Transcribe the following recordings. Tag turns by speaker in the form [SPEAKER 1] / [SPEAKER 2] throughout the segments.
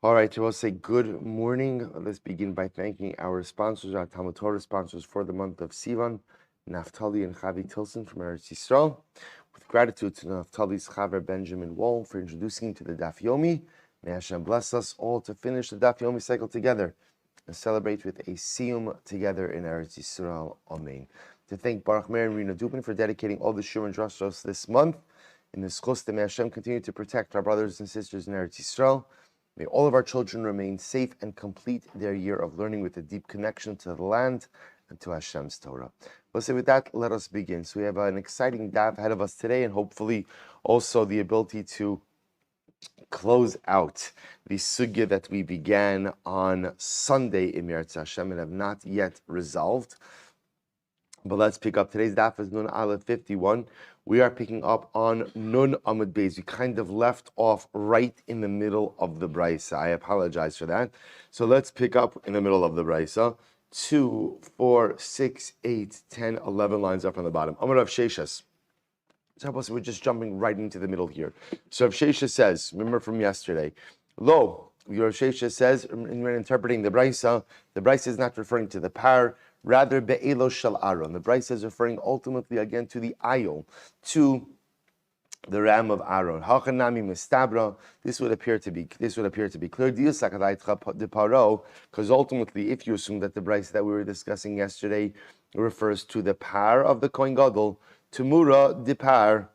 [SPEAKER 1] All right, so we'll say good morning. Let's begin by thanking our sponsors, our Talmud Torah sponsors for the month of Sivan, Naftoli and Chava Tilson from Eretz Yisrael. With gratitude to Naftali's Chaver Benjamin Wohl for introducing to the Daf Yomi. May Hashem bless us all to finish the Daf Yomi cycle together and celebrate with a siyum together in Eretz Yisrael. Amen. To thank Baruch Meir and Rena Dubin for dedicating all the shiur and drashos this month. In this chus, may Hashem continue to protect our brothers and sisters in Eretz Yisrael. May all of our children remain safe and complete their year of learning with a deep connection to the land and to Hashem's Torah. Let's say with that, let us begin. So we have an exciting daf ahead of us today, and hopefully also the ability to close out the sugya that we began on Sunday in Eretz Hashem and have not yet resolved. But let's pick up. Today's daf is Nun Aleph 51. We are picking up on Nun Amud Beis. We kind of left off right in the middle of the brisa. I apologize for that. So let's pick up in the middle of the brisa. 2, 4, 6, 8, 10, 11 lines up from the bottom. Amar Rav Sheshas. So we're just jumping right into the middle here. So Rav Sheshas says, remember from yesterday, Lo, Rav Sheshas says, when interpreting the brisa is not referring to the par, rather be'elo shel Aaron. The brisa is referring ultimately again to the ayil, to the ram of Aaron. Hachanami mistabra. This would appear to be clear. Because ultimately, if you assume that the brisa that we were discussing yesterday refers to the par of the Kohen Gadol, Tumura dipar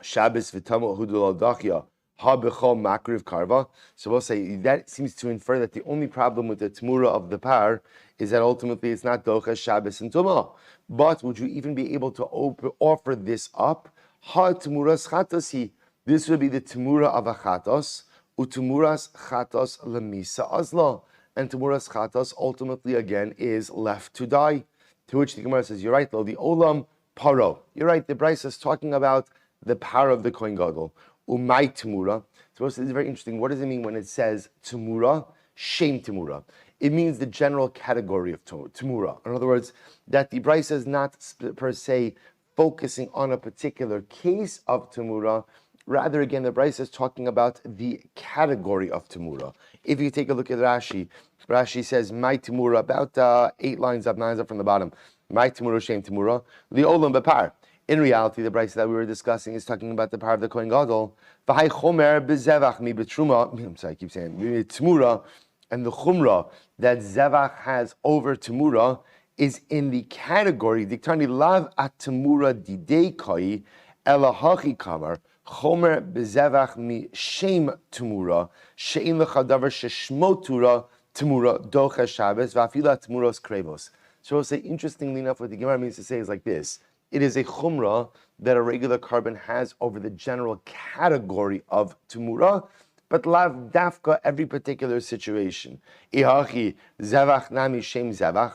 [SPEAKER 1] Shabbos v'tamu hudul al-dachya ha-bechol makriv karva. So we'll say that seems to infer that the only problem with the Tumura of the par is that ultimately it's not docha Shabbos and Tumah. But would you even be able to offer this up? Ha-tumuras chatasi. This would be the Tumura of a chatos, utumuras chatos lemisa azla. And Tumuras chatos ultimately again is left to die. To which the Gemara says, you're right though, the olam paro. You're right, the brisa is talking about the power of the Kohen Gadol. Umay Tumura. So this is very interesting. What does it mean when it says Tumura? Shem Tumura. It means the general category of Tumura. In other words, that the brisa is not per se focusing on a particular case of Tumura. Rather, again, the brisa is talking about the category of Tumura. If you take a look at Rashi, Rashi says, My Tumura, about 8 lines up, 9 lines up from the bottom. My Tumura, Shem Tumura, the Olam Bepar. In reality, the brisa that we were discussing is talking about the power of the Kohen Gadol. V'hai chomer bezevach mi betruma. I'm sorry, I keep saying Tumura, and the chumra that zevach has over Tumura is in the category diktani lav at Tumura didei koi elahachi kamar chomer bezevach mi shem Tumura shein lechadavar sheshmo Tumura docha Shabbos v'afila Tumuros krevos. So we'll say, interestingly enough, what the Gemara means to say is like this. It is a chumrah that a regular carbon has over the general category of Tumura, but lav dafka every particular situation. Ihachi zevach nami shem zevach.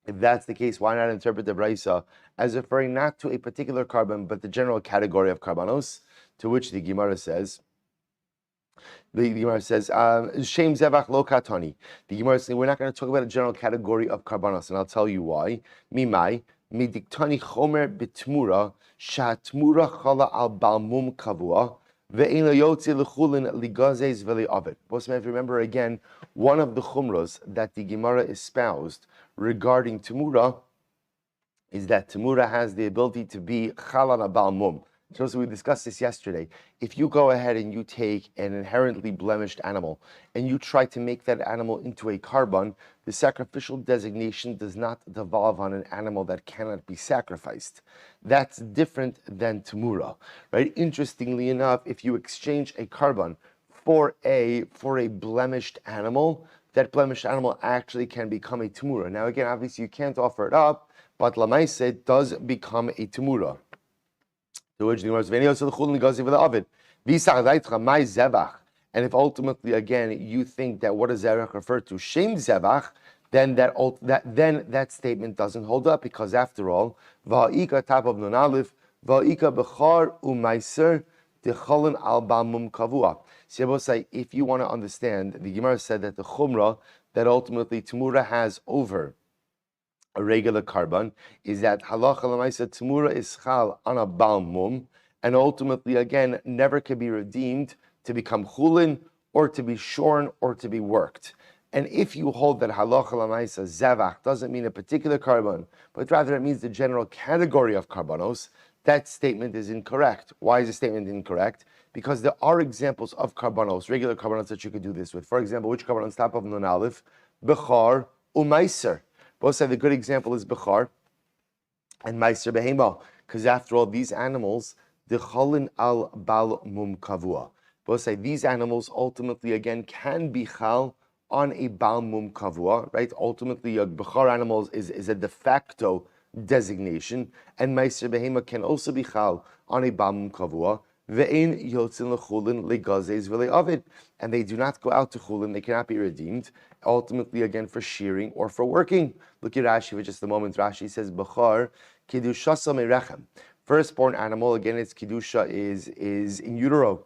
[SPEAKER 1] If that's the case, why not interpret the brisa as referring not to a particular carbon, but the general category of karbanos, to which the Gemara says, Shem Zevach Lo Katani. The Gemara says we're not going to talk about a general category of karbanos, and I'll tell you why. Mimai midiktani chomer bitmura shatmura chala al balmum kavua ve'ena yotzi lechulin ligazes v'le'avet. If you remember again, one of the chumras that the Gemara espoused regarding Tumura is that Tumura has the ability to be chalal balmum. So we discussed this yesterday. If you go ahead and you take an inherently blemished animal and you try to make that animal into a carbon, the sacrificial designation does not devolve on an animal that cannot be sacrificed. That's different than Tumura, right? Interestingly enough, if you exchange a carbon for a blemished animal, that blemished animal actually can become a Tumura. Now again, obviously you can't offer it up, but Lamaise it does become a Tumura. To which the Gemara says, and if ultimately again you think that what does zevach refer to, shem zevach, then that statement doesn't hold up, because after all, va'ika top of nun aleph, va'ika bechar u'maiser decholin al balmum kavua. So say, if you want to understand, the Gemara said that the chumrah that ultimately Tumura has over a regular carbon is that halacha l'maisa Tumura is chal on a balmum, and ultimately again never can be redeemed to become chulin or to be shorn, or to be worked. And if you hold that halacha l'maisa zevach doesn't mean a particular carbon, but rather it means the general category of carbonos, that statement is incorrect. Why is the statement incorrect? Because there are examples of carbonos, regular carbonos that you could do this with. For example, which carbonos top of nun aleph? Bechar umaiser. Both say the good example is bechar and maiser behema, because after all, these animals, the cholin al bal mum kavua. Both say these animals ultimately again can be chal on a bal mum kavua, right? Ultimately, a bechar animal is a de facto designation, and maiser behema can also be chal on a bal mum kavua. Ve'ein yotzin lechulin legazes v'le'avid, and they do not go out to chulin; they cannot be redeemed. Ultimately, again for shearing or for working. Look at Rashi for just a moment. Rashi says bechar kidushasa merechem. Firstborn animal, again, its kedusha is in utero.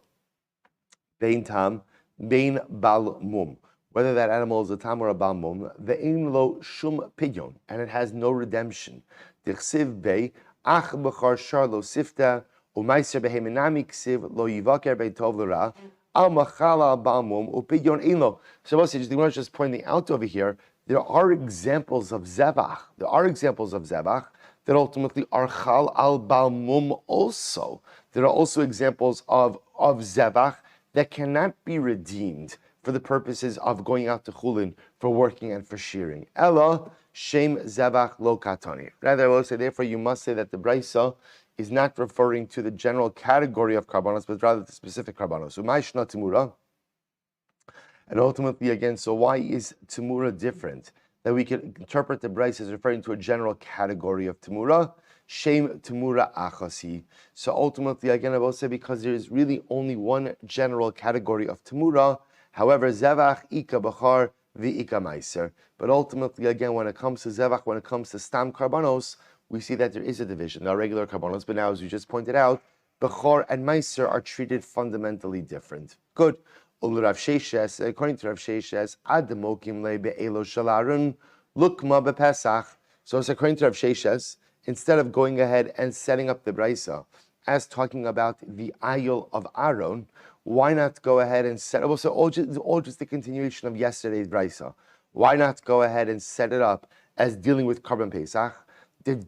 [SPEAKER 1] Bein tam, bein bal mum. Whether that animal is a tam or a bal mum, ve'ein lo shum pidyon, and it has no redemption. Dichsiv bei ach bechar shar lo sifta. Umaiser beheminami ksiv lo yivaker beitov l'ra al machala bal mum upidyon elo. So just the one just pointing out over here, there are examples of zevach. There are examples of zevach that ultimately are chal al bal mum also. There are also examples of zevach that cannot be redeemed for the purposes of going out to chulin for working and for shearing. Ella shem zevach lo katani. Rather, I will say, therefore, you must say that the brisa is not referring to the general category of carbonos, but rather the specific carbonos. Umayshna timura. And ultimately, again, so why is timura different? That we can interpret the brisa as referring to a general category of timura. Shem timura achasi. So ultimately, again, I will say, because there is really only one general category of timura. However, zevach, ika bachar, v'ika meiser. But ultimately, again, when it comes to zevach, when it comes to stam carbonos, we see that there is a division. There are regular carbonos, but now, as we just pointed out, bechor and meiser are treated fundamentally different. Good. According to Rav Sheshes, ad mokim le be'elo shalarun lukma bepesach. So it's according to Rav Sheshes, instead of going ahead and setting up the brisa as talking about the ayil of Aaron, why not go ahead and set up? So all just the continuation of yesterday's brisa. Why not go ahead and set it up as dealing with Karban Pesach? As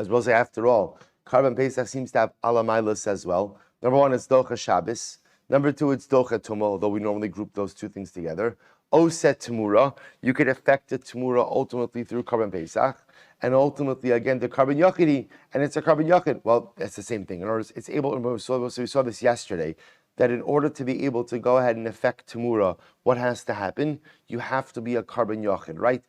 [SPEAKER 1] well as after all, Karban Pesach seems to have alamailas as well. Number one, it's docha Shabbos. Number two, it's docha tumah, although we normally group those two things together. Oset Tamura, you could affect the Tamura ultimately through Karban Pesach, and ultimately again the Karban Yachidi, and it's a Karban Yachid. Well, it's the same thing. In order, it's able. So we saw this yesterday, that in order to be able to go ahead and affect Tamura, what has to happen? You have to be a Karban Yachid, right?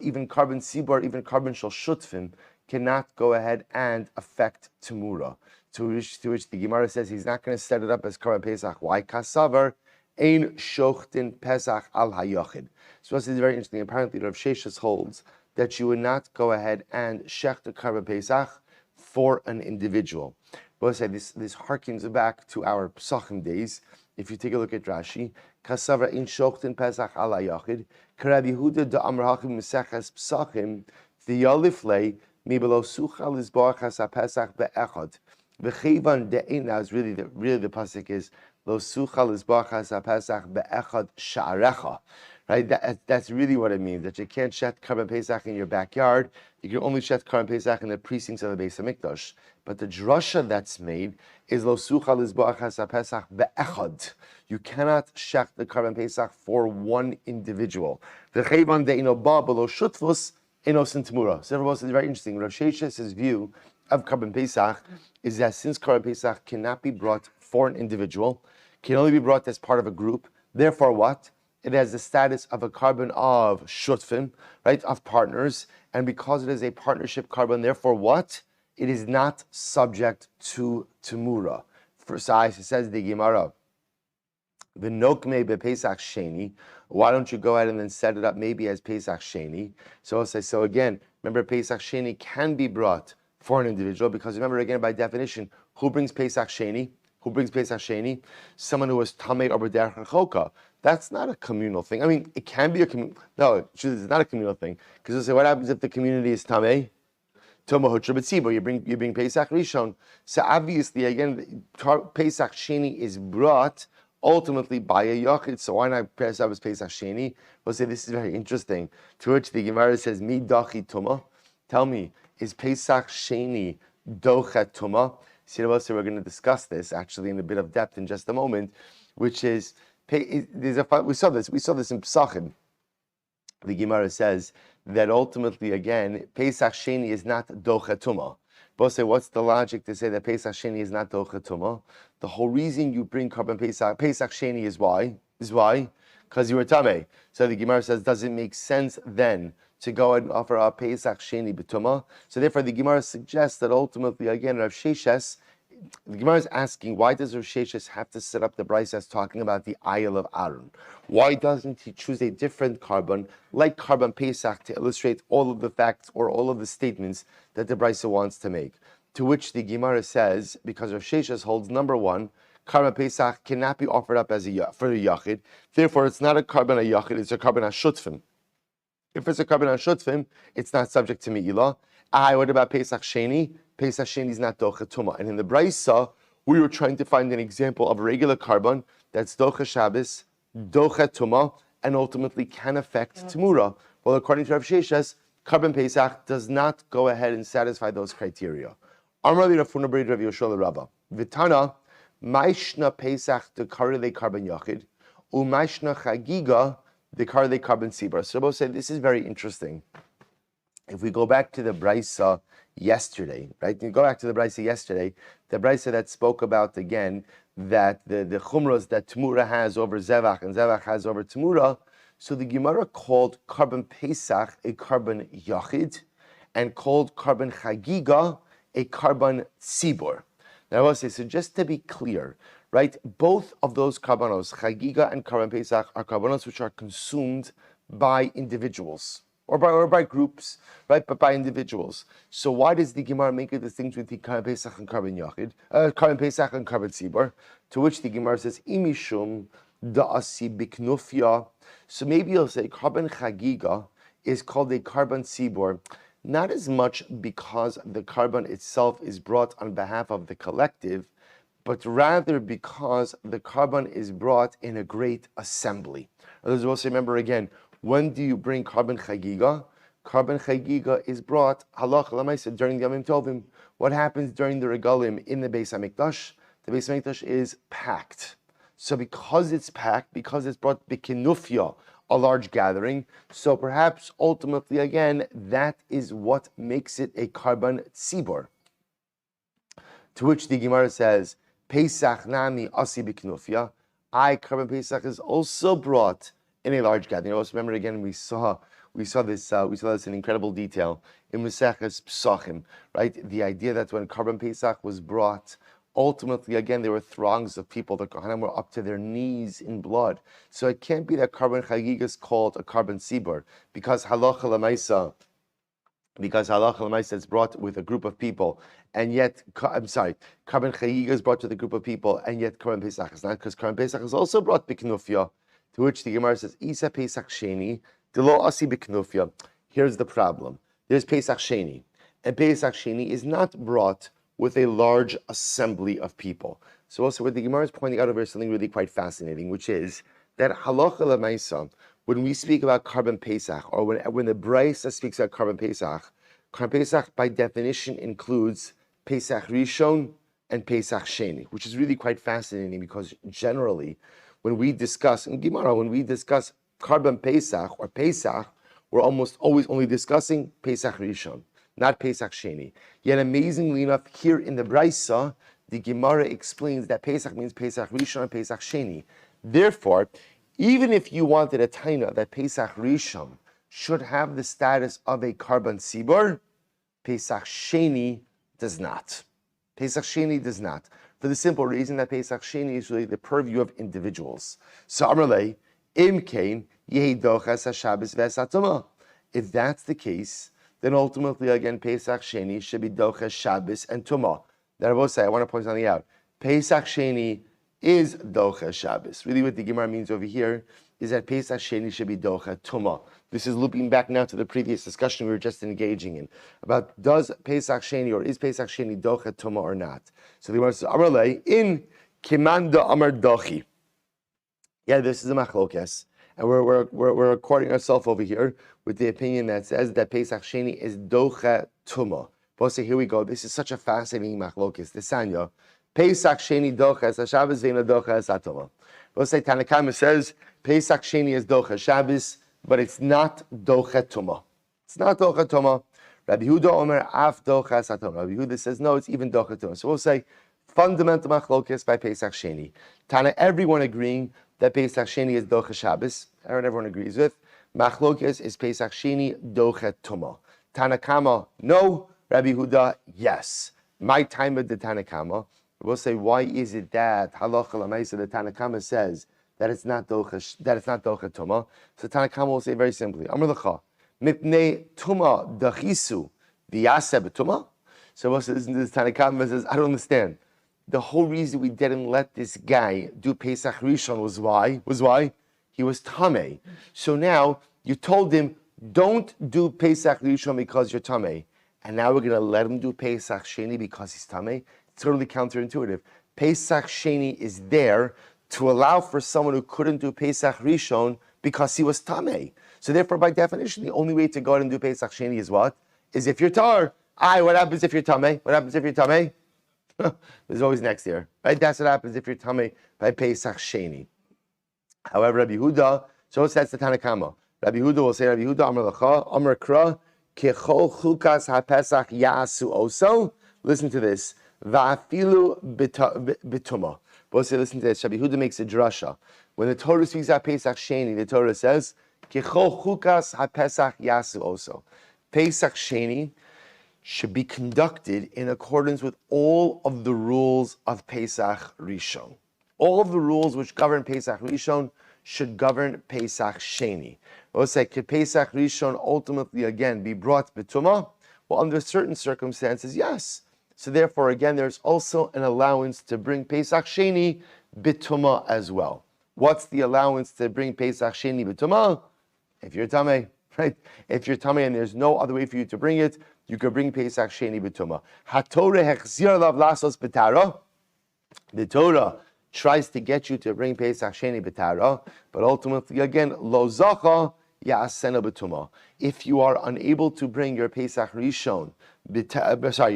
[SPEAKER 1] Even Karban Sibor, even Karban Shal Shutfim cannot go ahead and affect Tamura. To which the Gemara says he's not going to set it up as Karban Pesach. Why? Kasavar ein shochtin Pesach al hayachid. So this is very interesting. Apparently, Rav Sheshes holds that you would not go ahead and shech the Karban Pesach for an individual. But I say this harkens back to our Psachim days. If you take a look at Rashi, Kasavar ein shochtin Pesach al hayachid, K'Rabbi Yehuda da Amar Hachim Meseches Psachim v'yaliflei mibelo sucha lizborach has Pesach be'echad. V'chivan de'ina is really the pasuk is lo sucha lizborach has Pesach be'echad sha'arecha. Right, that's really what it means. That you can't shet Karban Pesach in your backyard. You can only shet Karban Pesach in the precincts of the Beis Hamikdash. But the drasha that's made is lo sucha lizborach has Pesach be'echad. You cannot shet the Karban Pesach for one individual. V'chivan de'ino ba below shutfus enos and Tamura. So everyone says very interesting. Rav Shesh's view of Karban Pesach is that since Karban Pesach cannot be brought for an individual, can only be brought as part of a group, therefore what? It has the status of a carbon of shutfim, right, of partners, and because it is a partnership carbon, therefore what? It is not subject to Tamura. For size, it says the Gemara, V'nokmei bePesach Sheni. Why don't you go ahead and then set it up maybe as Pesach Sheni? So I'll say, so again, remember Pesach Sheni can be brought for an individual, because remember again, by definition, who brings Pesach Sheni? Who brings Pesach Sheni? Someone who was Tamei or B'derech Choka. That's not a communal thing. I mean, it can be a communal. No, it's not a communal thing. Because you say, what happens if the community is Tamei? Tuma Hutra B'tzibur, you bring Pesach Rishon. So obviously, again, Pesach Sheni is brought ultimately by a Yachid. So why not pass up as Pesach Sheni? We'll say this is very interesting. To which the Gemara says, Mi Dachi Tuma. Tell me, is Pesach Sheni Dochet Tuma? So we're going to discuss this actually in a bit of depth in just a moment, which is, we saw this in Pesachim. The Gemara says that ultimately, again, Pesach Sheni is not Dochet Tuma. But say, what's the logic to say that Pesach Sheni is not Dochet Tuma? The whole reason you bring Karban Pesach Sheni is why? Because you were Tameh. So the Gemara says, does it make sense then to go and offer a Pesach Sheni B'Tuma? So therefore, the Gemara suggests that ultimately, again, Rav Sheshes, the Gemara is asking, why does Rav Sheshes have to set up the brayso as talking about the Ayil of Aaron? Why doesn't he choose a different Karban, like Karban Pesach, to illustrate all of the facts or all of the statements that the brayso wants to make? To which the Gemara says, because Rav Sheshes holds, number one, Karban Pesach cannot be offered up as for a Yachid. Therefore, it's not a Karban a Yachid, it's a Karban HaShutfim. If it's a Karban HaShutfim, it's not subject to Me'ilah. What about Pesach Sheni? Pesach Sheni is not Dochet Tuma. And in the brayso, we were trying to find an example of a regular Karban that's Dochet Shabbos, Dochet Tuma, and ultimately can affect Temura. Well, according to Rav Sheshes, Karban Pesach does not go ahead and satisfy those criteria. Amar li Rafuna B'Rav Yoshua Rabba. Vitana, Maishna Pesach de Karle Karban Yachid, Umaishna Chagiga de Karle Karban Sibra. So both say this is very interesting. If we go back to the brayso yesterday, right? You go back to the brayso yesterday, the brayso that spoke about again that the chumras that Temura has over Zevach and Zevach has over Temura. So the Gemara called Karban Pesach a Karban Yachid and called Karban Chagiga a Karban Tzibur. Now I will say, so just to be clear, right? Both of those karbanos, Chagiga and Karban Pesach, are karbanos which are consumed by individuals. Or by groups, right? But by individuals. So why does the Gemara make a distinction between Karban Pesach and Karban Yachid, Karban Pesach and Karban Tzibur? To which the Gemara says, Imishum da'asi biknufya. So maybe you'll say Karban Chagiga is called a Karban Tzibur, not as much because the Karban itself is brought on behalf of the collective, but rather because the Karban is brought in a great assembly. Others will say, remember again, when do you bring Karban Chagiga? Karban Chagiga is brought halach l'maisa during the Yomim Tovim. What happens during the regalim in the Beis Hamikdash? The Beis Hamikdash is packed. So because it's packed, because it's brought bikinufya, a large gathering, so perhaps ultimately again that is what makes it a Karban Tzibur. To which the Gemara says, Pesach nami asi bikinufya. Karban Pesach is also brought in a large gathering. Also remember again, we saw this in incredible detail in Maseches Pesachim, right? The idea that when Karban Pesach was brought, ultimately again there were throngs of people. The Kohanim were up to their knees in blood. So it can't be that Karban Chagiga is called a Karban Tzibur because halacha l'maisa is brought with a group of people, and yet, Karban Chagiga is brought with a group of people, and yet Karban Pesach is not, because Karban Pesach is also brought b'knufya. To which the Gemara says, Isa Pesach Sheni, Delo Asi B'Knufya. Here's the problem. There's Pesach Sheni. And Pesach Sheni is not brought with a large assembly of people. So also what the Gemara is pointing out over is something really quite fascinating, which is that halacha l'maisa, when we speak about Karban Pesach, or when the brayso speaks about Karban Pesach by definition includes Pesach Rishon and Pesach Sheni, which is really quite fascinating because generally, when we discuss in Gemara, when we discuss Karban Pesach or Pesach, we're almost always only discussing Pesach Rishon, not Pesach Sheni. Yet amazingly enough, here in the brayso, the Gemara explains that Pesach means Pesach Rishon and Pesach Sheni. Therefore, even if you wanted a taina that Pesach Rishon should have the status of a Karban Tzibur, Pesach Sheni does not. Pesach Sheni does not. For the simple reason that Pesach Sheni is really the purview of individuals. So Amarle, Imkain, Yehi Dochas HaShabbos V'Esatoma. If that's the case, then ultimately again Pesach Sheni should be Dochas Shabbos and Tumah. That I will say, I want to point something out. Pesach Sheni is docha Shabbos. Really what the Gemara means over here is that Pesach Sheni should be docha Tumah. This is looping back now to the previous discussion we were just engaging in about does Pesach Sheni or is Pesach Sheni docha Tumah or not. So the Gemara says, Amar lei, in Kimanda Amar Dochi. Yeah, this is a machlokes. And we're according ourselves over here with the opinion that says that Pesach Sheni is docha Tumah. But say, here we go. This is such a fascinating machlokes. The Sanya. Pesach Sheni docha Shabbos ve'ina docha Tumah. But say Tanakama says Pesach Sheni is docha Shabbos, but it's not docha Tumah. It's not docha Tumah. Rabbi Yehuda Omer af docha Tumah. Rabbi Yehuda says no, it's even docha Tumah. So we'll say fundamental machlokes by Pesach Sheni. Tana, everyone agreeing that Pesach Sheni is docha Shabbos. Everyone agrees with. Machlokes is Pesach Sheni docha Tumah. Tanakama, no. Rabbi Yehuda, yes. My time of the Tanakama. We'll say, why is it that halacha l'maisa the Tanakama says that it's not docha Tumah? So Tanakama will say very simply, Amar lecha mipnei Tumah dachisu v'yaseh b'Tumah. So we'll say, this Tanakama says, I don't understand. The whole reason we didn't let this guy do Pesach Rishon was why? He was Tameh. So now you told him, don't do Pesach Rishon because you're Tameh. And now we're going to let him do Pesach Sheni because he's Tameh. It's totally counterintuitive. Pesach Sheni is there to allow for someone who couldn't do Pesach Rishon because he was Tameh. So therefore, by definition, the only way to go out and do Pesach Sheni is what? Is if you're Tar. What happens if you're Tameh? What happens if you're Tameh? There's always next year, right? That's what happens if you're Tameh by Pesach Sheni. However, Rabbi Yehuda, so that's the Tanakama. Rabbi Yehuda will say, Rabbi Yehuda, Amar Lecha, Amar Kra, Kechol Chukas HaPesach Yasu Oso. Listen to this. Va'afilu B'Tumah. We'll say, listen to this. Rabbi Yehuda makes a drasha. When the Torah speaks about Pesach Sheni, the Torah says, Kechol Chukas HaPesach Yasu Oso. Pesach Sheni should be conducted in accordance with all of the rules of Pesach Rishon. All of the rules which govern Pesach Rishon should govern Pesach Sheni. We'll say, could Pesach Rishon ultimately again be brought b'tumah? Well, under certain circumstances, yes. So therefore, again, there's also an allowance to bring Pesach Sheni b'tumah as well. What's the allowance to bring Pesach Sheni b'tumah? If you're Tameh, right? If you're Tameh and there's no other way for you to bring it, you could bring Pesach Sheni b'tumah. HaTorah hechzir lav lasos b'tara. The Torah tries to get you to bring Pesach Sheni b'tara, but ultimately, again, lo zacha ya'asena b'tumah. If you are unable to bring your Pesach Rishon, your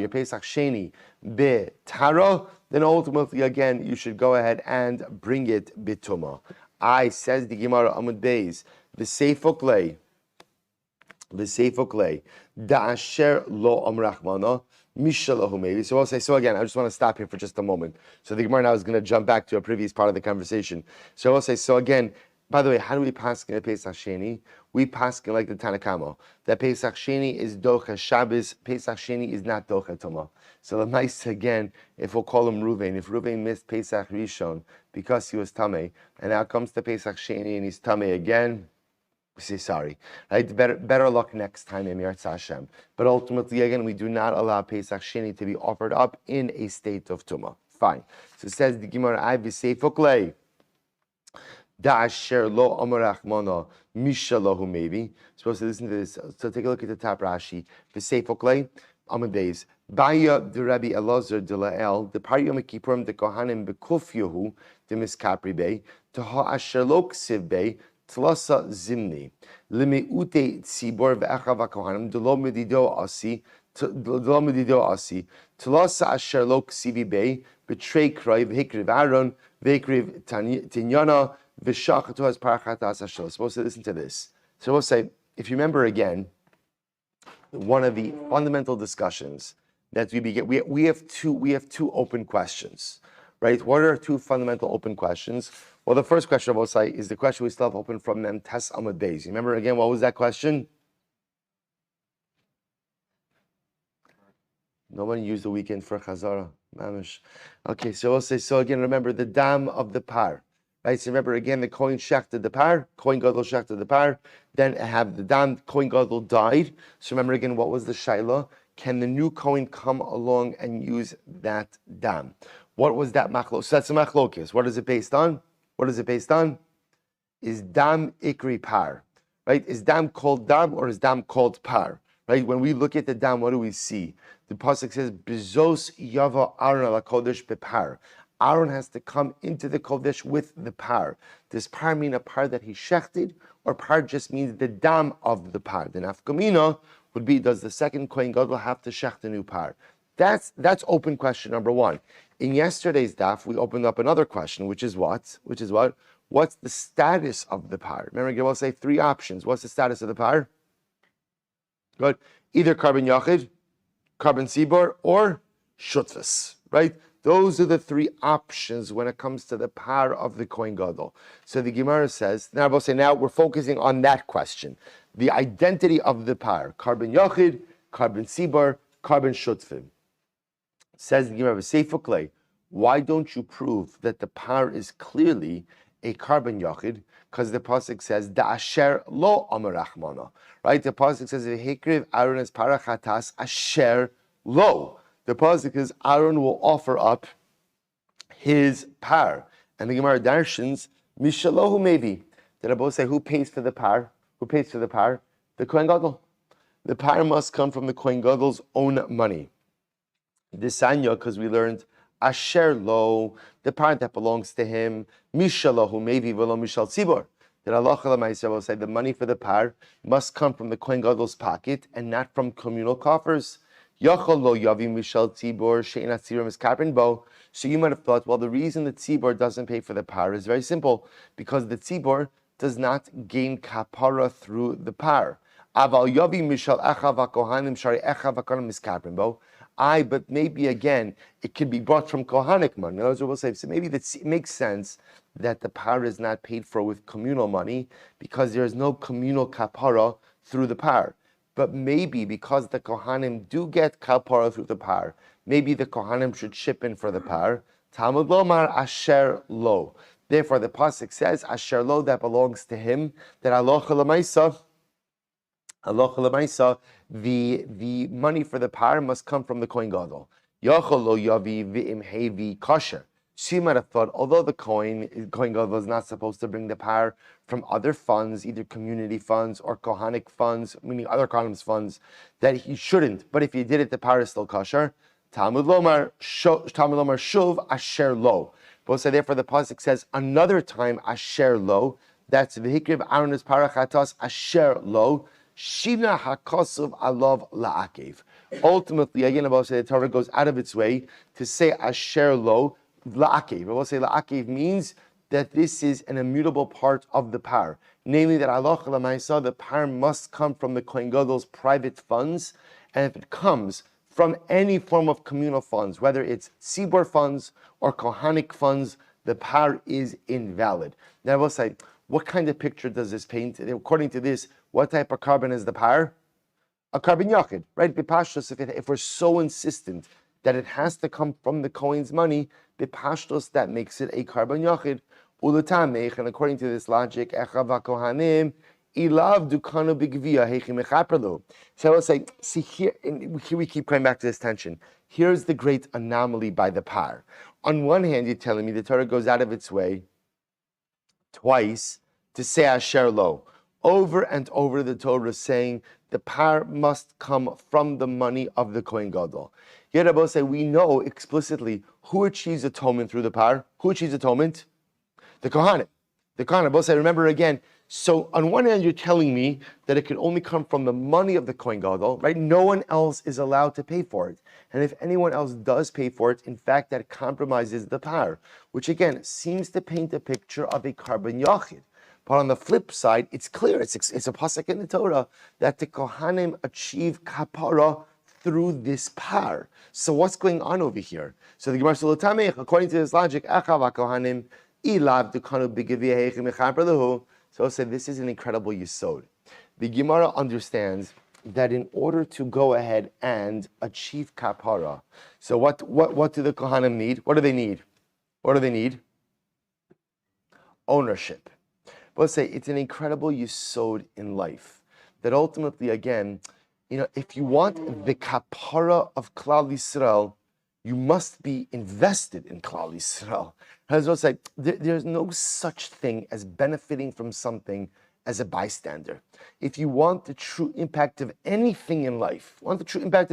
[SPEAKER 1] Pesach Sheni b'tara, then ultimately, again, you should go ahead and bring it b'tumah. Says the Gemara Amud Beis, v'seifok lei, da'asher lo amrachmana, mishalahu maybe. So I'll say, so again, I just want to stop here for just a moment. So the Gemara now is going to jump back to a previous part of the conversation. So I'll say, so again, by the way, how do we paskin a Pesach Sheni? We paskin like the Tanakamo. That Pesach Sheni is docha Shabbos, Pesach Sheni is not docha Tumah. So the nice again, if we'll call him Ruvain, if Ruvain missed Pesach Rishon because he was Tameh, and now comes the Pesach Sheni and he's Tameh again, we say sorry, right? Better luck next time, Emir Hashem. But ultimately, again, we do not allow Pesach Sheni to be offered up in a state of Tumah. Fine. So it says the Gemara, I v'seifok lei, da'asher lo amarachmana mishalahu maybe. Supposed to listen to this. So take a look at the top Rashi. V'seifok lei, Amud Beis. Baya de Rabbi Elazar de Lael, the Par Yom Kippurim de Kohanim bekufyahu de miskapri bei, to ha'asher lo ksiv bei, Tlasa zimni, limiute tzibor ve'achav hakohanim delo medido asi, tlasa asher lo ksivi bei, betray kroi v'hikriv Aaron v'hikriv tinyana v'shachatu as parachatas ashel. Supposed to listen to this. So we'll say, if you remember again, one of the fundamental discussions that we begin, we have two open questions, right? What are two fundamental open questions? Well, the first question I will say is the question we still have open from Mem Tes Amud Beis. You remember again, what was that question? No one used the weekend for Chazara. Mamish. Okay, so we'll say, so again, remember the dam of the par. Right, so remember again, the Kohen shechted the par, Kohen Gadol shechted the par, then have the dam, Kohen Gadol died. So remember again, what was the Shaila? Can the new Kohen come along and use that dam? What was that machlokes? So that's a machlokes. What is it based on? What is it based on? Is dam ikri par, right? Is dam called dam or is dam called par, right? When we look at the dam, what do we see? The pasuk says, "Bezos yava Aaron ala kodesh bepar." Aaron has to come into the kodesh with the par. Does par mean a par that he shechted, or par just means the dam of the par? The nafkamina would be: does the second kohen gadol have to shecht a new par? That's open question number one. In yesterday's daf, we opened up another question, which is what? What's the status of the par? Remember, we'll say three options. What's the status of the par? Good. Either carbon yachid, carbon sibor, or shutfus, right? Those are the three options when it comes to the par of the kohen gadol. So the Gemara says, now we'll say, now we're focusing on that question. The identity of the par, carbon yachid, carbon sibor, carbon shutfim. Says the Gemara, why don't you prove that the par is clearly a carbon yachid? Because the pasuk says asher lo amarachmana, right? The pasuk says v'hikriv Aaron es parachatas asher lo. The pasuk is Aaron will offer up his par, and the Gemara darshans mishalohu maybe. Did I both say who pays for the par? Who pays for the par? The kohen gadol. The par must come from the kohen gadol's own money. Disanya, because we learned asher lo, the part that belongs to him, mishalahu maybe velo mishal tzibor. That Allah will say the money for the par must come from the kohen gadol's pocket and not from communal coffers. Yachol lo yavi mishal tzibor she'en atzirim is carbon bo. So you might have thought, well, the reason the tzibor doesn't pay for the par is very simple, because the tzibor does not gain kapara through the par. Aval yavi mishal echav hakohanim shari echav hakohanim is carbon bo. But maybe again, it could be brought from Kohanic money. In other words, we'll say, so maybe it makes sense that the par is not paid for with communal money because there is no communal kapara through the par. But maybe because the Kohanim do get kapara through the par, maybe the Kohanim should chip in for the par. Talmud lomar asher lo. Therefore, the pasuk says asher lo, that belongs to him. That alocha l'maisa. The money for the par must come from the kohen gadol. Yachol lo yavi v'im hevi kosher. She might have thought, although the kohen gadol is not supposed to bring the par from other funds, either community funds or kohanic funds, meaning other Kohanim's funds, that he shouldn't. But if he did it, the par is still kosher. Talmud lomar shuv asher lo. But so therefore the pasuk says another time asher lo. That's v'hikriv Aaron es parachatos asher lo. Shina hakasuv alav la'akev. Ultimately, again, about say the Torah goes out of its way to say asher lo la'akev. I will say la'akev means that this is an immutable part of the par, namely that Allah l'maisa, the par must come from the kohen gadol's private funds, and if it comes from any form of communal funds, whether it's tzibor funds or kohanic funds, the par is invalid. Now I will say, what kind of picture does this paint? According to this, what type of carbon is the par? A carbon yachid, right? Bipashtos, if we're so insistent that it has to come from the Kohen's money, bipashtos, that makes it a carbon yachid. Ulatamech, and according to this logic, echav kohanim ilav dukanu bigvia heichim echaperlu. So I will say, see here we keep coming back to this tension. Here's the great anomaly by the par. On one hand, you're telling me the Torah goes out of its way twice to say asher lo. Over and over the Torah is saying the par must come from the money of the kohen gadol. Yet I will say we know explicitly who achieves atonement through the par. Who achieves atonement? The Kohanim. The Kohanim. Both say, remember again, so on one hand you're telling me that it can only come from the money of the kohen gadol, right? No one else is allowed to pay for it. And if anyone else does pay for it, in fact that compromises the par, which again seems to paint a picture of a carbon yachid. But on the flip side, it's clear, it's a pasuk in the Torah, that the Kohanim achieve kapara through this par. So what's going on over here? So the Gemara Sulatamech, according to this logic, Achav Kohanim, Ilav Dukanu Bigavia Heichim Echaperluhu. So I said, this is an incredible yisod. The Gemara understands that in order to go ahead and achieve kapara, so what do the Kohanim need? What do they need? What do they need? Ownership. But say it's an incredible yisod in life that ultimately, again, if you want the kapara of Klal Yisrael, you must be invested in Klal Yisrael. It's like there's no such thing as benefiting from something as a bystander. If you want the true impact of anything in life, you want the true impact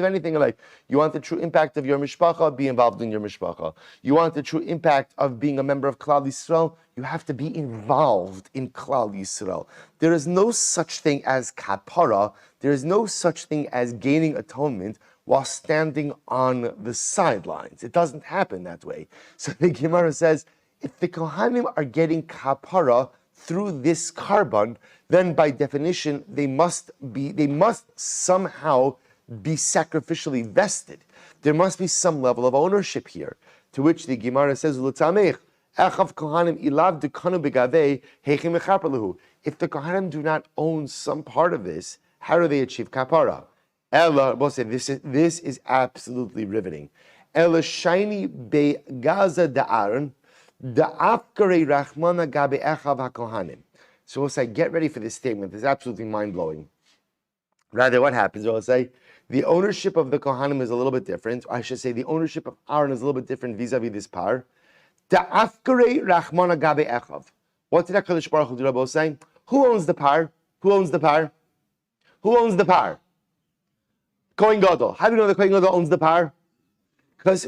[SPEAKER 1] of your mishpacha, be involved in your mishpacha. You want the true impact of being a member of Klal Yisrael, you have to be involved in Klal Yisrael. There is no such thing as kapara, there is no such thing as gaining atonement while standing on the sidelines. It doesn't happen that way. So the Gemara says, if the Kohanim are getting kapara through this carbon, then by definition they must somehow be sacrificially vested. There must be some level of ownership here. To which the Gemara says, if the Kohanim do not own some part of this, how do they achieve kapara? Ella, we'll say this is absolutely riveting. Ella shiny be Gaza da'aron. So we'll say, get ready for this statement. It's absolutely mind-blowing. Rather, what happens? We'll say, the ownership of the Kohanim is a little bit different. I should say, the ownership of Aaron is a little bit different vis-a-vis this par. What did HaKadosh Baruch Hu do? We'll say, who owns the par? Who owns the par? Who owns the par? Kohen Gadol. How do you know the Kohen Gadol owns the par? Because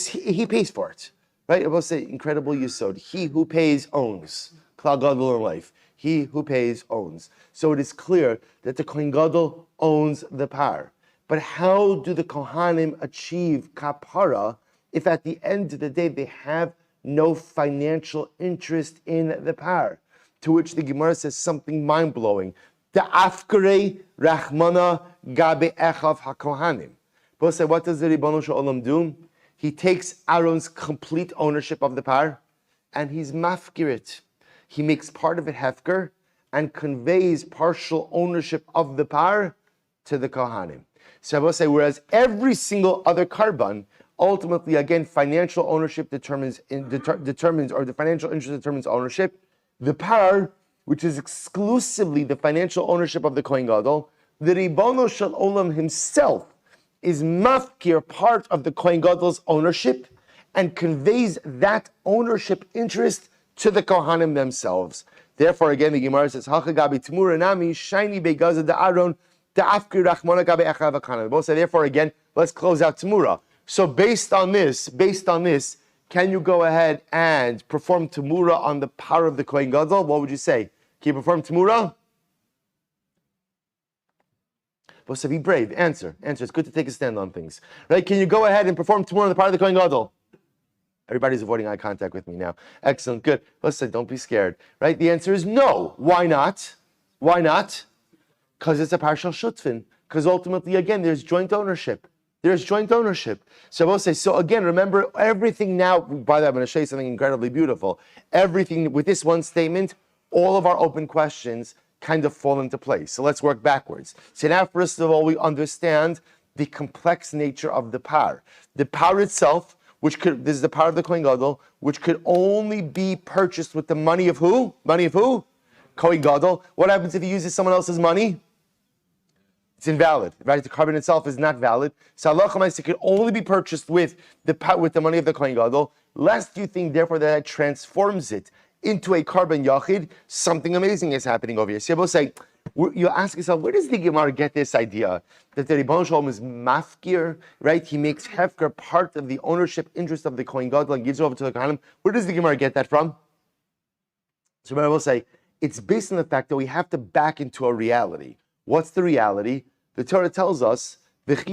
[SPEAKER 1] he pays for it. Right? I will say, incredible yesod. He who pays owns. Klal Gadol in life. He who pays owns. So it is clear that the Kohen Gadol owns the par. But how do the Kohanim achieve kapara if at the end of the day they have no financial interest in the par? To which the Gemara says something mind-blowing. Da'afkarei rachmana gabe echav hakohanim. But say, what does the Ribono Shel Olam do? He takes Aaron's complete ownership of the par and he's mafkir it. He makes part of it hefker and conveys partial ownership of the par to the Kohanim. So I will say, whereas every single other carbon, ultimately, again, financial ownership determines, or the financial interest determines ownership, the par, which is exclusively the financial ownership of the Kohen Gadol, the Ribono Shel Olam himself is mafkir, part of the Kohen Gadol's ownership, and conveys that ownership interest to the Kohanim themselves. Therefore, again, the Gemara says, "Hachagabi Tmura Nami Shiny Begaza Aaron Da'afkir Rachmana Gabe Echav Akanan." Both say, therefore, again, let's close out Tmura. So, based on this, can you go ahead and perform Tmura on the power of the Kohen Gadol? What would you say? Can you perform Tmura? But so be brave. Answer. It's good to take a stand on things. Right? Can you go ahead and perform tomorrow on the part of the Kohen Gadol? Everybody's avoiding eye contact with me now. Excellent. Good. Listen, don't be scared. Right? The answer is no. Why not? Why not? Because it's a partial shutfin. Because ultimately, again, there's joint ownership. So we'll say, so again, remember everything now, by the way, I'm going to show you something incredibly beautiful. Everything with this one statement, all of our open questions kind of fall into place. So let's work backwards. So now, first of all, we understand the complex nature of the par. The par itself, this is the par of the Kohen Gadol, which could only be purchased with the money of who? Money of who? Kohen Gadol. What happens if he uses someone else's money? It's invalid, right? The carbon itself is not valid. So Allah could only be purchased with the money of the Kohen Gadol, lest you think, therefore, that transforms it into a carbon yachid. Something amazing is happening over here. So you'll say, you'll ask yourself, where does the Gemara get this idea that the Ribono Shel Olam is mafkir, right? He makes hefker part of the ownership interest of the Kohen Gadol and gives it over to the Kohanim. Where does the Gemara get that from? So I will say, it's based on the fact that we have to back into a reality. What's the reality? The Torah tells us, right?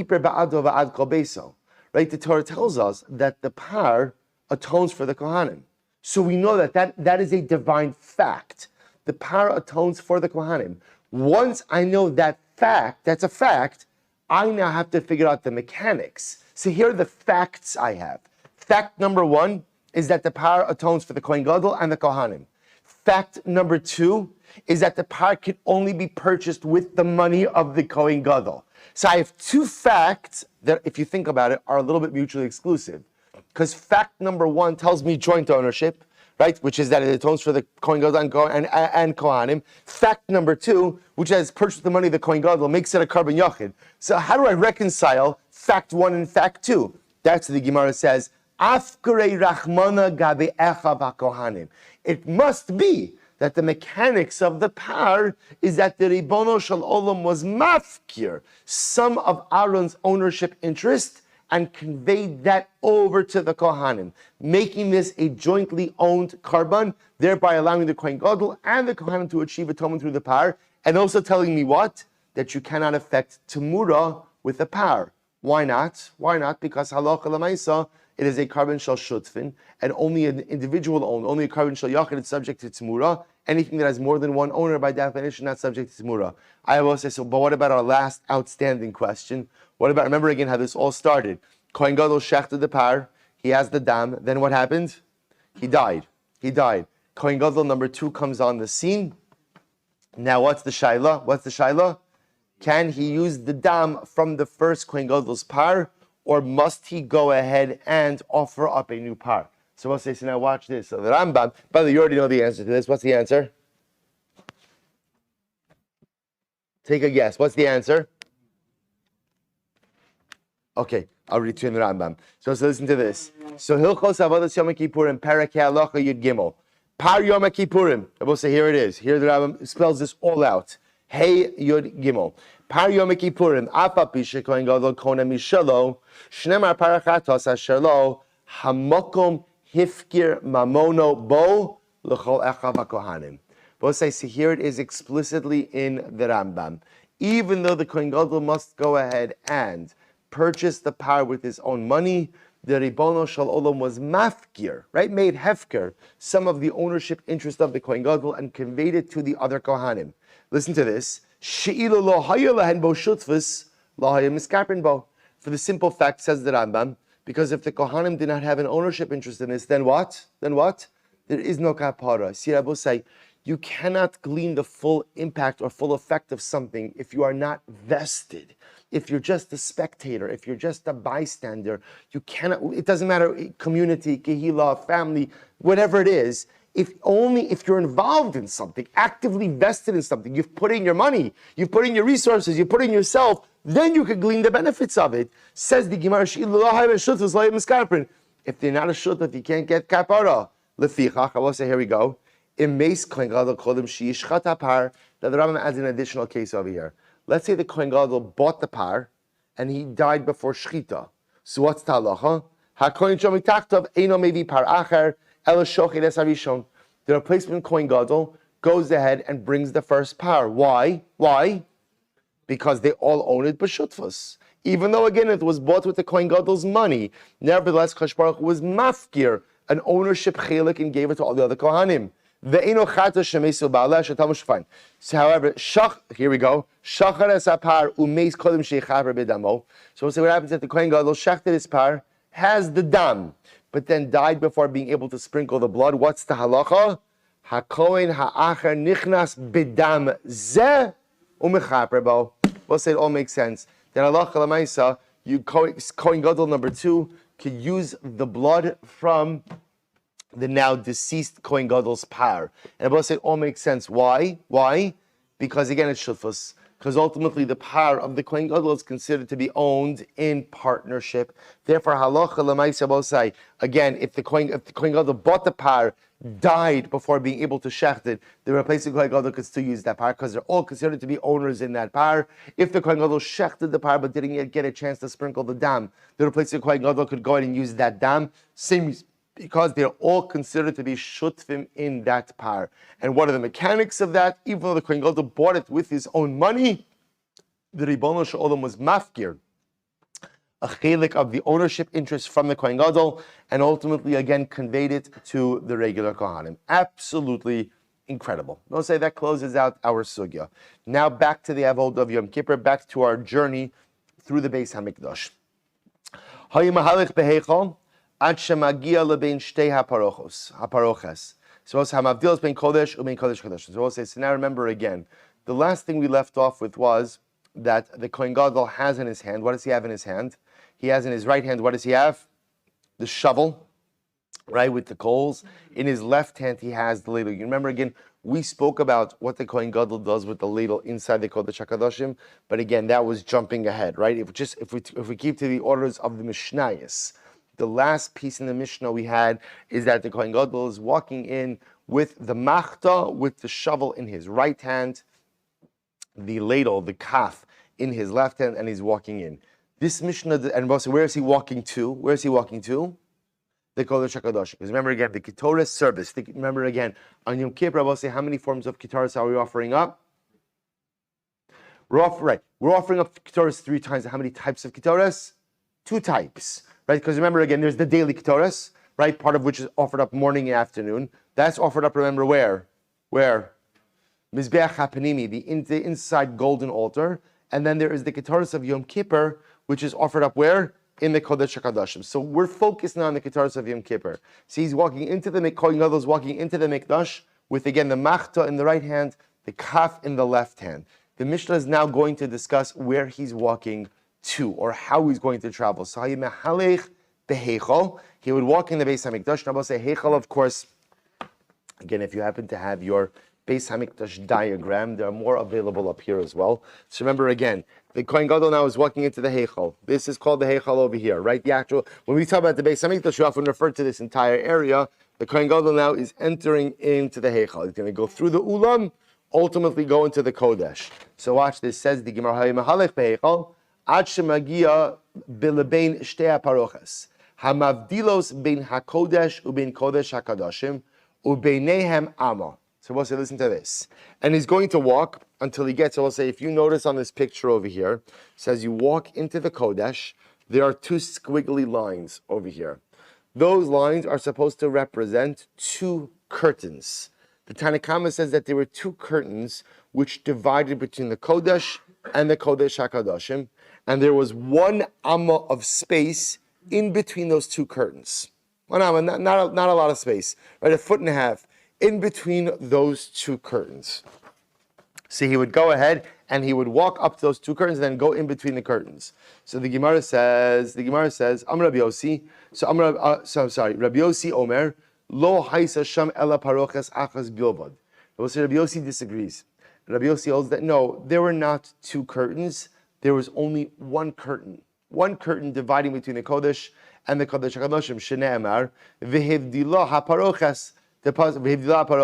[SPEAKER 1] The Torah tells us that the par atones for the Kohanim. So we know that is a divine fact. The par atones for the Kohanim. Once I know that fact, that's a fact, I now have to figure out the mechanics. So here are the facts I have. Fact number one is that the par atones for the Kohen Gadol and the Kohanim. Fact number two is that the par can only be purchased with the money of the Kohen Gadol. So I have two facts that, if you think about it, are a little bit mutually exclusive. Because fact number one tells me joint ownership, right, which is that it atones for the Kohen Gadol and Kohanim. Fact number two, which has purchased the money of the Kohen Gadol, makes it a carbon yachid. So how do I reconcile fact one and fact two? That's what the Gemara says. Afkarei rachmana gabe echa v'kohanim. It must be that the mechanics of the par is that the Ribono Shel Olam was mafkir, some of Aaron's ownership interest, and conveyed that over to the Kohanim, making this a jointly owned karban, thereby allowing the Kohen Gadol and the Kohanim to achieve atonement through the par, and also telling me what? That you cannot affect Temura with a par. Why not? Why not? Because halacha l'maisa, it is a karban shel shutfin, and only an individual owned, only a karban shel yachid is subject to Temura. Anything that has more than one owner, by definition, not subject to Temura. I will say so, but what about our last outstanding question? What about, remember again how this all started? Kohen Gadol shechted the par, he has the dam, then what happened? He died. Kohen Gadol number 2 comes on the scene. Now what's the shaila? Can he use the dam from the first Kohen Gadol's par, or must he go ahead and offer up a new par? So we'll say, so now watch this. So the Rambam, by the way, you already know the answer to this. What's the answer? Take a guess. What's the answer? Okay, I'll read to you in the Rambam. So listen to this. So Hilchos Avodas Yom Kippurim, Perek Halacha Yud Gimel. Par Yom Kippurim. I will say, here it is. Here the Rambam spells this all out. Hey Yud Gimel. Par Yom Kippurim. Afa Pishe Kohen Gadol Kona Mishalo. Shnemar Parachatos Asherlo. Hamokom Hifkir Mamono Bo L'chol Echav HaKohanim. Both say, so here it is explicitly in the Rambam. Even though the Kohen Gadol must go ahead and purchase the par with his own money, the Ribono Shel Olam was mafkir, right? Made hefker, some of the ownership interest of the Kohen Gadol, and conveyed it to the other Kohanim. Listen to this. She'ilu lo haya lahen bo shutfus, lo haya miskaprin bo. For the simple fact, says the Rambam, because if the Kohanim did not have an ownership interest in this, then what? There is no kapara. See, Rabbi say, you cannot glean the full impact or full effect of something if you are not vested. If you're just a spectator, if you're just a bystander, you cannot, it doesn't matter, community, kehila, family, whatever it is, if you're involved in something, actively vested in something, you've put in your money, you've put in your resources, you've put in yourself, then you could glean the benefits of it. Says the Gemara, if they're not a shutaf, you can't get kapara. Lefichach, I will say, here we go. Now the Rambam adds an additional case over here. Let's say the Kohen Gadol bought the par and he died before Shchita. So what's the halacha? HaKohen Shom Taktav Eino Mevi Par Acher Ela Shochid Es Harishon. The replacement Kohen Gadol goes ahead and brings the first par. Why? Because they all own it b'shutfus. Even though again it was bought with the Kohen Gadol's money, nevertheless Kadosh Baruch Hu was mafkir, an ownership chelik, and gave it to all the other Kohanim. So however, here we go. So we'll say what happens if the Kohen Gadol shechted his par, has the dam, but then died before being able to sprinkle the blood. What's the halacha? HaKohen ha'acher nichnas b'dam zeh u'mechaper bo. We'll say it all makes sense. Then halacha l'maisa, Kohen Gadol number 2 could use the blood from the now deceased Kohen Gadol's par. And I will say it all makes sense. Why? Because again, it's shutfus. Because ultimately the par of the Kohen Gadol is considered to be owned in partnership. Therefore, halacha l'maisa will say, again, if the Kohen Gadol bought the par, died before being able to shecht it, the replacing Kohen Gadol could still use that par because they're all considered to be owners in that par. If the Kohen Gadol shechted the par but didn't yet get a chance to sprinkle the dam, the replacing Kohen Gadol could go ahead and use that dam. Same because they're all considered to be shutfim in that par. And what are the mechanics of that? Even though the Kohen Gadol bought it with his own money, the Ribono Shel Olam was mafkir, a chelik of the ownership interest from the Kohen Gadol, and ultimately again conveyed it to the regular Kohanim. Absolutely incredible. We'll say that closes out our sugya. Now back to the Avod of Yom Kippur, back to our journey through the Beis Hamikdash. Hayimahalech beheichol. Ad shemagia lebein shtei haparoches. So we'll say hamavdil bein kodesh ubein kodesh kodesh. So we'll say, so now remember again, the last thing we left off with was that the Kohen Gadol has in his hand. What does he have in his hand? He has in his right hand, what does he have? The shovel. right, with the coals. In his left hand, he has the ladle. You remember again, we spoke about what the Kohen Gadol does with the ladle inside the Kodesh HaKadoshim, but again, that was jumping ahead, right? If we keep to the orders of the Mishnayos, the last piece in the Mishnah we had is that the Kohen Gadol is walking in with the machta, with the shovel in his right hand, the ladle, the kaf, in his left hand, and he's walking in. This Mishnah, and where is he walking to? Where is he walking to? The Kodesh HaKadosh. Because remember again, the Ketoras service. Remember again, on Yom Kippur, Rabbi say, how many forms of Ketoras are we offering up? We're offering up Ketoras 3 times. How many types of Ketoras? 2 types, right? Because remember again, there's the daily Ketoras, right? Part of which is offered up morning and afternoon. That's offered up, remember where? Where? Mizbeach HaPanimi, the inside golden altar. And then there is the Ketoras of Yom Kippur, which is offered up where? In the Kodesh HaKadoshim. So we're focused now on the Ketoras of Yom Kippur. So he's walking into the Kohen Gadol is walking into the Mikdash with again the Machta in the right hand, the Kaf in the left hand. The Mishnah is now going to discuss where he's walking to or how he's going to travel. So he would walk in the Beis HaMikdash. Now I'll say Heichal, of course. Again, if you happen to have your Beis HaMikdash diagram, there are more available up here as well. So remember again, the Kohen Gadol now is walking into the Heichal. This is called the Heichal over here, right? The actual, when we talk about the Beis HaMikdash, we often refer to this entire area. The Kohen Gadol now is entering into the Heichal. He's going to go through the Ulam, ultimately go into the Kodesh. So watch this. Says the Gemara, Mahalech beHeichal, Ad shemagia bilebein shtei haparochas, hamavdilos bein hakodesh ubein kodesh hakadoshim ubeinehem ama. So we'll say, listen to this. And he's going to walk until he gets, so we'll say, if you notice on this picture over here, it says you walk into the Kodesh, there are 2 squiggly lines over here. Those lines are supposed to represent 2 curtains. The Tanakhama says that there were 2 curtains which divided between the Kodesh and the Kodesh HaKadoshim, and there was 1 amma of space in between those 2 curtains. 1 amma, not a lot of space, right? 1.5 feet. In between those 2 curtains. So he would go ahead and he would walk up to those 2 curtains and then go in between the curtains. So the Gemara says, Am Rabbi Yossi, Rabbi Yossi Omer, Lo haisa sham ela paroches achas bilvad. Rabbi Yossi disagrees. Rabbi Yossi holds that no, there were not 2 curtains, there was only 1 curtain. 1 curtain dividing between the Kodesh and the Kodesh HaKadoshim, Shene'emar, Vehevdila haparoches, because Rabbi Yossi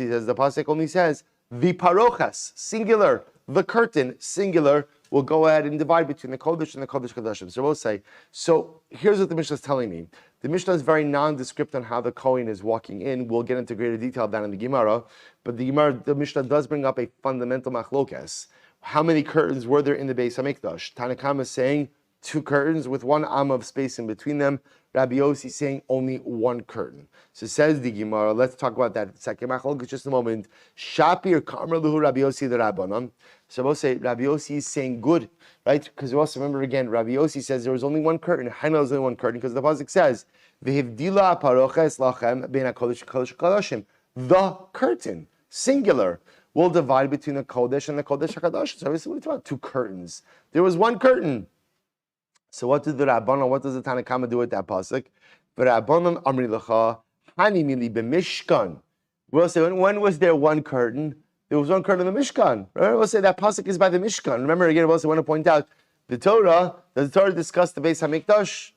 [SPEAKER 1] says the pasuk only says the parochas singular, the curtain singular will go ahead and divide between the kodesh and the kodesh kodashim. So we'll say. So here's what the Mishnah is telling me. The Mishnah is very nondescript on how the Kohen is walking in. We'll get into greater detail of that in the Gemara, but the Mishnah does bring up a fundamental machlokes. How many curtains were there in the Beis HaMikdash? Tanakam is saying 2 curtains with 1 amma of space in between them. Rabbi Yossi is saying only 1 curtain. So says the Gemara, let's talk about that second machlokes just a moment. Shapir Kamar Luhu Rabbi Yossi the Rabbanan. So we'll say Rabbi Yossi is saying good, right? Because we also remember again, Rabbi Yossi says there was only 1 curtain. Haina was only 1 curtain because the pasuk says V'hivdila paroches lachem bein hakodesh kodashim. The curtain, singular, will divide between the kodesh and the kodesh hakadosh. So obviously, what about 2 curtains? There was 1 curtain. So what did the Rabbanon, what does the Tanakhama do with that pasuk? The Rabbanon amri lecha hani mili b'mishkan. We'll say, when was there 1 curtain? There was 1 curtain in the Mishkan. Right? We'll say that pasuk is by the Mishkan. Remember again, we also want to point out, does the Torah discuss the Beis HaMikdash?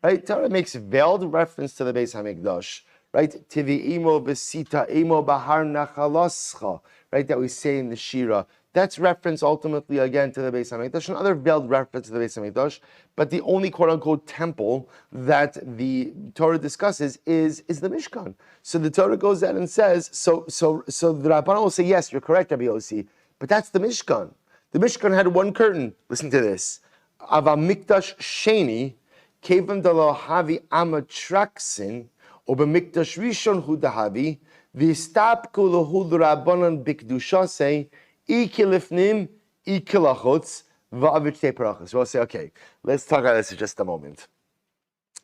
[SPEAKER 1] Right? Torah makes veiled reference to the Beis HaMikdash. Right? Tivi imo besita imo bahar nachalascha. Right? That we say in the Shira. That's reference ultimately again to the Beis HaMikdash, another veiled reference to the Beis HaMikdash, but the only quote-unquote temple that the Torah discusses is the Mishkan. So the Torah goes out and says, so the Rabbanan will say, yes, you're correct, Rabbi Yossi, but that's the Mishkan. The Mishkan had 1 curtain. Listen to this. Ava Mikdash Sheni, Kevan Dalo Havi Amatraksin, Oba Mikdash Rishon Hudahavi, Vistap Kulahu Rabbanan Bikdushase, Ikilifnim, Ikilachotz, Va'avitei Parachas. So we'll say, okay, let's talk about this for just a moment,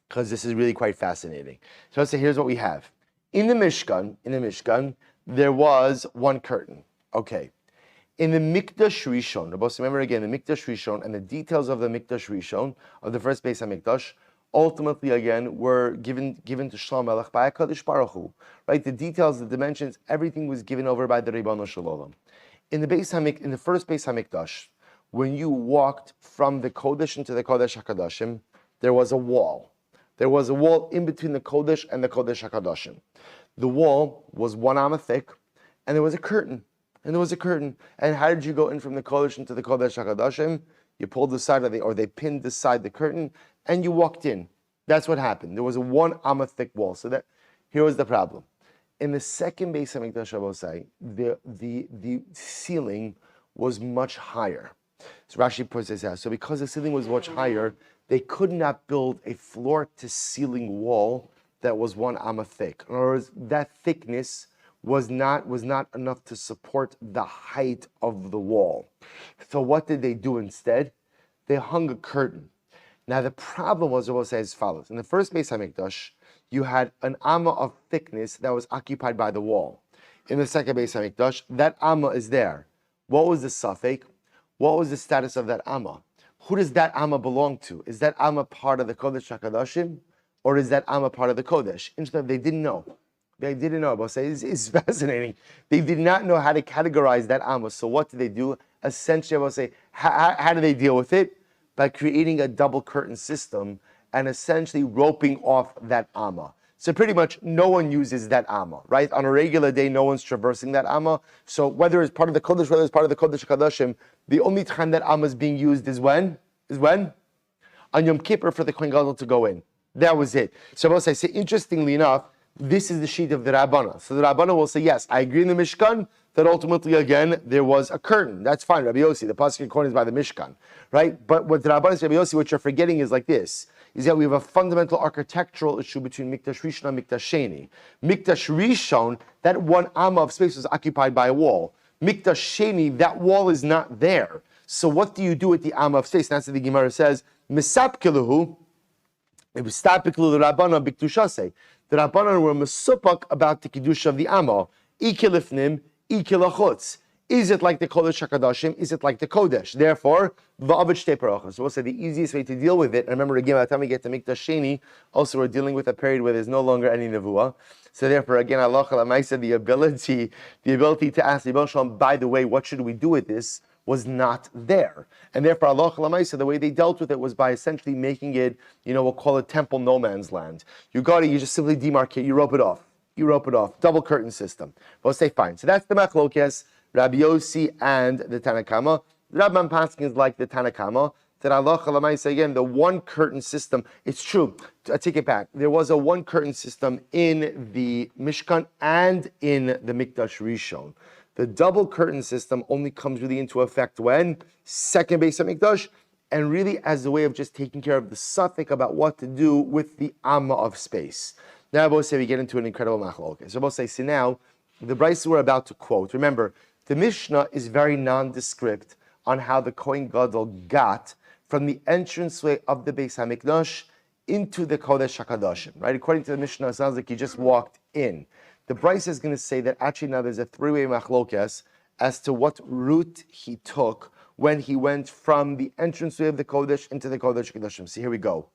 [SPEAKER 1] because this is really quite fascinating. So let's say, here's what we have. In the Mishkan, there was 1 curtain. Okay. In the Mikdash Rishon, remember again, the Mikdash Rishon and the details of the Mikdash Rishon, of the first Beis HaMikdash, ultimately again were given to Shlomo Melech by HaKadosh Baruch Hu. Right? The details, the dimensions, everything was given over by the Ribono Shel Olam. In the first Beis Hamikdash, when you walked from the Kodesh into the Kodesh HaKadoshim, there was a wall. There was a wall in between the Kodesh and the Kodesh HaKadoshim. The wall was 1 amma thick, and there was a curtain. And how did you go in from the Kodesh into the Kodesh HaKadoshim? You pulled the side or they pinned aside the curtain, and you walked in. That's what happened. There was a 1 amma thick wall. So here was the problem. In the second Beis Hamikdash, the ceiling was much higher. So Rashi puts this out. So because the ceiling was much higher, they could not build a floor-to-ceiling wall that was 1 amma thick. In other words, that thickness was not enough to support the height of the wall. So what did they do instead? They hung a curtain. Now the problem was, I will say as follows. In the first Beis Hamikdash, you had an amma of thickness that was occupied by the wall. In the second Beis Hamikdash, that amma is there. What was the saftey? What was the status of that amma? Who does that amma belong to? Is that amma part of the Kodesh HaKadoshim, or is that amma part of the Kodesh? Interesting, they didn't know. They didn't know. But it's fascinating. They did not know how to categorize that amma. So what did they do? Essentially, I will say, how do they deal with it? By creating a double curtain system and essentially roping off that amma. So pretty much no one uses that amma, right? On a regular day, no one's traversing that amma. So whether it's part of the Kodesh, whether it's part of the Kodesh HaKadoshim, the only time that amma is being used is when? On Yom Kippur for the Kohen Gadol to go in. That was it. So I say, interestingly enough, this is the sheet of the Rabbana. So the Rabbana will say, yes, I agree in the Mishkan that ultimately, again, there was a curtain. That's fine, Rabbi Yossi. The pasuk corner is by the Mishkan, right? But what the Rabbana says, Rabbi Yossi, what you're forgetting is like this, is that we have a fundamental architectural issue between Mikdash Rishon and Mikdash Sheni. Mikdash Rishon, that 1 amma of space was occupied by a wall. Mikdash Sheni, that wall is not there. So what do you do with the amma of space? And that's what the Gemara says, Misapkiluhu, the Rabbana Biktushase. The Rabbanan were mesupak about the Kiddush of the Amma. Ikilifnim, ikilachutz. Is it like the Kodesh HaKadoshim? Is it like the Kodesh? Therefore, va'avet shtei parachos. So we'll say the easiest way to deal with it, and remember again, by the time we get to Mikdash Sheni, also we're dealing with a period where there's no longer any nevuah. So therefore, again, Allah said the ability to ask the Yibon Shalom, by the way, what should we do with this, was not there. And therefore, Allah said the way they dealt with it was by essentially making it, we'll call it temple no man's land. You just simply demarcate, you rope it off. Double curtain system. We'll say fine. So that's the Machlokes, Rabbi Yossi and the Tanakama. The Rabban Paskin is like the Tanakama. That Allah say again, the 1 curtain system, it's true. I take it back. There was a 1 curtain system in the Mishkan and in the Mikdash Rishon. The double curtain system only comes really into effect when? Second Beis Hamikdash, and really as a way of just taking care of the suffix about what to do with the amma of space. Now I will say we get into an incredible machlokes. So I will say, see now, the brayso we're about to quote, remember, the Mishnah is very nondescript on how the Kohen Gadol got from the entranceway of the Beis Hamikdash into the Kodesh HaKadoshim, right? According to the Mishnah, it sounds like he just walked in. The Bryce is going to say that actually now there's a 3-way machlokes as to what route he took when he went from the entranceway of the Kodesh into the Kodesh HaKadoshim. So here we go.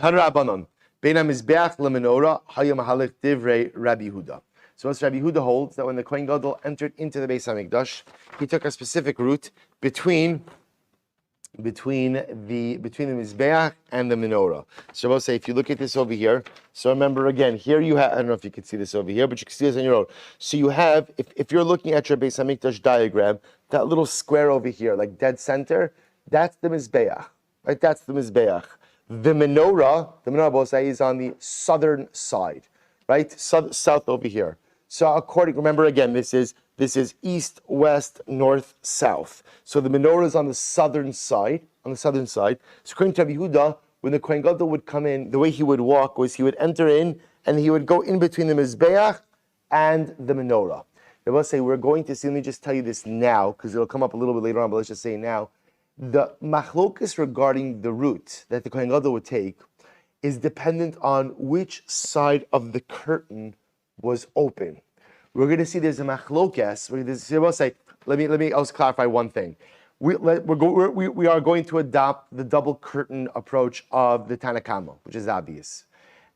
[SPEAKER 1] Tan Rabbanon, Bein HaMizbeach LeMenorah Hayom Halech Divrei Rabbi Yehuda. So as Rabbi Yehuda holds that when the Kohen Gadol entered into the Beis Hamikdash, he took a specific route between the Mizbeach and the Menorah. So I'll say, if you look at this over here, so remember again, here you have, I don't know if you can see this over here, but you can see this on your own. So you have, if you're looking at your Beis Hamikdash diagram, that little square over here, like dead center, that's the Mizbeach, right? That's the Mizbeach. The Menorah, we'll say, is on the southern side, right? South over here. So remember again, this is east, west, north, south. So the menorah is on the southern side. So according to Rabbi Yehuda, when the Kohen Gadol would come in, the way he would walk was he would enter in and he would go in between the Mizbeach and the menorah. I will say, we're going to see, let me just tell you this now, because it'll come up a little bit later on, but let's just say now. The machlokes regarding the route that the Kohen Gadol would take is dependent on which side of the curtain was open. We're going to see there's a machlokes. We'll say, let me also clarify one thing. we are going to adopt the double curtain approach of the Tanakama, which is obvious.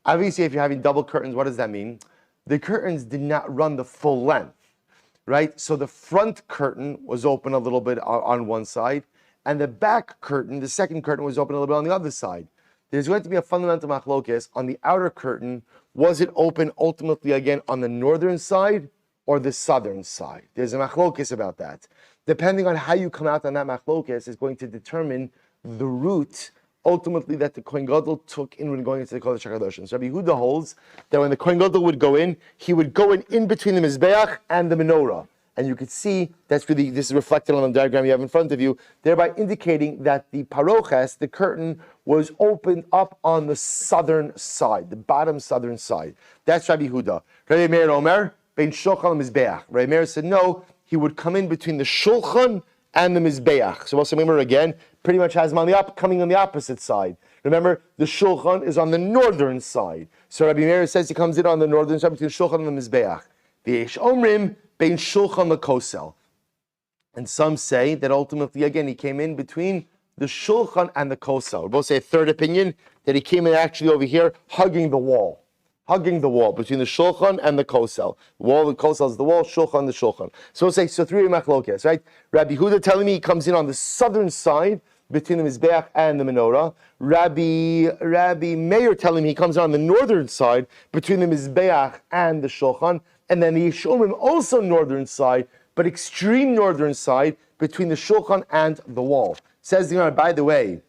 [SPEAKER 1] Obviously, if you're having double curtains, what does that mean? The curtains did not run the full length, right? So the front curtain was open a little bit on one side, and the back curtain, the second curtain, was open a little bit on the other side. There's going to be a fundamental machlokes on the outer curtain. Was it open ultimately again on the northern side or the southern side? There's a machlokes about that. Depending on how you come out on that machlokes is going to determine the route ultimately that the Kohen Gadol took in when going into the Kodesh HaKadoshim. So Rabbi Yehuda holds that when the Kohen Gadol would go in, he would go in between the Mizbeach and the Menorah. And you could see, this is reflected on the diagram you have in front of you, thereby indicating that the paroches, the curtain, was opened up on the southern side, the bottom southern side. That's Rabbi Yehuda. Rabbi Meir Omer, Ben Shulchan Mizbeach. Rabbi Meir said no, he would come in between the Shulchan and the Mizbeach. So also remember again, pretty much has him coming on the opposite side. Remember, the Shulchan is on the northern side. So Rabbi Meir says he comes in on the northern side between the Shulchan and the Mizbeach. V'yesh Omrim bein Shulchan lekosel. And some say that ultimately, again, he came in between the Shulchan and the Kosel. We both say a third opinion, that he came in actually over here, hugging the wall between the Shulchan and the Kosel. The Kosel is the wall, Shulchan the Shulchan. So we'll say, so three machlokes, right? Rabbi Yehuda telling me he comes in on the southern side between the Mizbeach and the Menorah. Rabbi Meir telling me he comes in on the northern side between the Mizbeach and the Shulchan. And then the Yeshomrim also northern side, but extreme northern side between the Shulchan and the wall. Says the Gemara, by the way,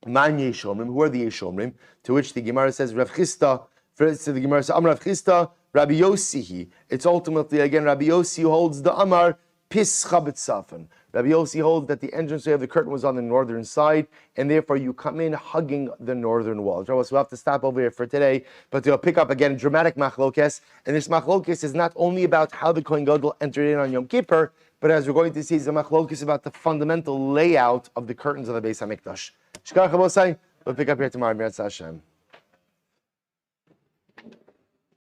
[SPEAKER 1] Man Yeshomrim, who are the Yeshomrim? To which the Gemara says, Rav Chisda. So the Gemara says, Amar Rav Chisda, Rabbi Yossi. It's ultimately, again, Rabbi Yossi who holds the Amar, Pischa B'tzafan. Rabbi Yossi holds that the entranceway of the curtain was on the northern side, and therefore you come in hugging the northern wall. So we'll have to stop over here for today, but we'll pick up again dramatic machlokes, and this machlokes is not only about how the Kohen Gadol entered in on Yom Kippur, but as we're going to see, it's a machlokes about the fundamental layout of the curtains of the Beis HaMikdash. Shkar Chabosai, we'll pick up here tomorrow, Mirat Hashem.